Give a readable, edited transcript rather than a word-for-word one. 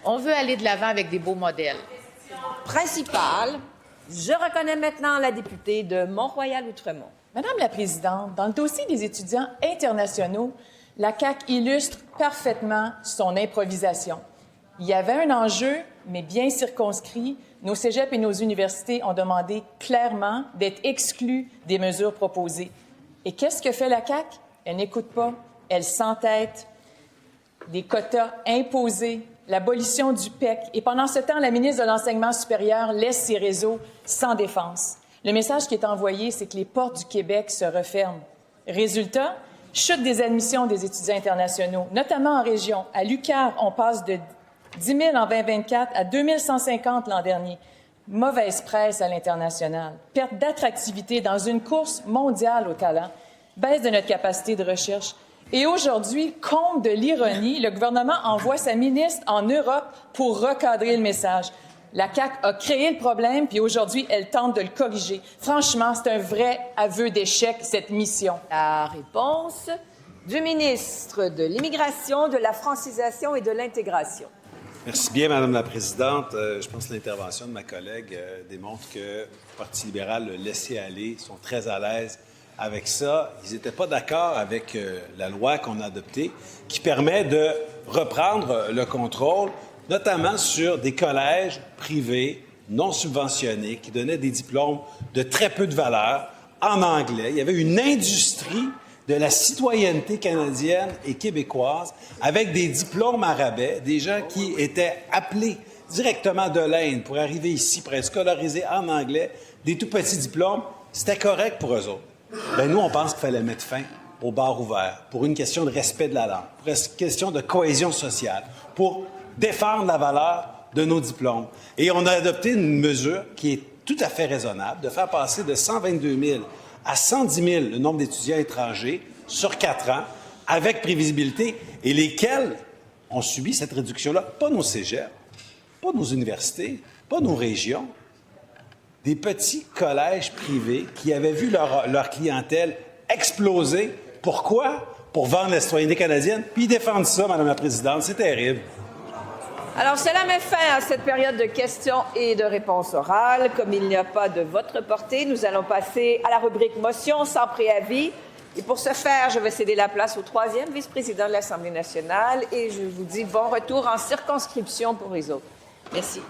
On veut aller de l'avant avec des beaux modèles. Principal, je reconnais maintenant la députée de Mont-Royal-Outremont. Madame la Présidente, dans le dossier des étudiants internationaux, la CAQ illustre parfaitement son improvisation. Il y avait un enjeu, mais bien circonscrit. Nos cégeps et nos universités ont demandé clairement d'être exclus des mesures proposées. Et qu'est-ce que fait la CAQ? Elle n'écoute pas, elle s'entête. Des quotas imposés, l'abolition du PEC. Et pendant ce temps, la ministre de l'Enseignement supérieur laisse ses réseaux sans défense. Le message qui est envoyé, c'est que les portes du Québec se referment. Résultat, chute des admissions des étudiants internationaux, notamment en région. À l'UQAR, on passe de 10 000 en 2024 à 2 150 l'an dernier. Mauvaise presse à l'international. Perte d'attractivité dans une course mondiale au talent. Baisse de notre capacité de recherche. Et aujourd'hui, comble de l'ironie, le gouvernement envoie sa ministre en Europe pour recadrer le message. La CAQ a créé le problème, puis aujourd'hui, elle tente de le corriger. Franchement, c'est un vrai aveu d'échec, cette mission. La réponse du ministre de l'Immigration, de la francisation et de l'intégration. Merci bien, Madame la Présidente. Je pense que l'intervention de ma collègue démontre que le Parti libéral, le laisser-aller, sont très à l'aise avec ça. Ils n'étaient pas d'accord avec la loi qu'on a adoptée qui permet de reprendre le contrôle, notamment sur des collèges privés non subventionnés qui donnaient des diplômes de très peu de valeur en anglais. Il y avait une industrie de la citoyenneté canadienne et québécoise avec des diplômes à rabais, des gens qui étaient appelés directement de l'Inde pour arriver ici, pour être scolarisés en anglais, des tout petits diplômes. C'était correct pour eux autres. Bien, nous, on pense qu'il fallait mettre fin aux bars ouverts pour une question de respect de la langue, pour une question de cohésion sociale, pour défendre la valeur de nos diplômes. Et on a adopté une mesure qui est tout à fait raisonnable, de faire passer de 122 000 à 110 000 le nombre d'étudiants étrangers sur 4 ans, avec prévisibilité, et lesquels ont subi cette réduction-là. Pas nos cégeps, pas nos universités, pas nos régions, des petits collèges privés qui avaient vu leur clientèle exploser. Pourquoi? Pour vendre la citoyenneté canadienne. Puis ils défendent ça, Madame la Présidente. C'est terrible. Alors, cela met fin à cette période de questions et de réponses orales. Comme il n'y a pas de vote reporté, nous allons passer à la rubrique motion sans préavis. Et pour ce faire, je vais céder la place au troisième vice-président de l'Assemblée nationale et je vous dis bon retour en circonscription pour les autres. Merci.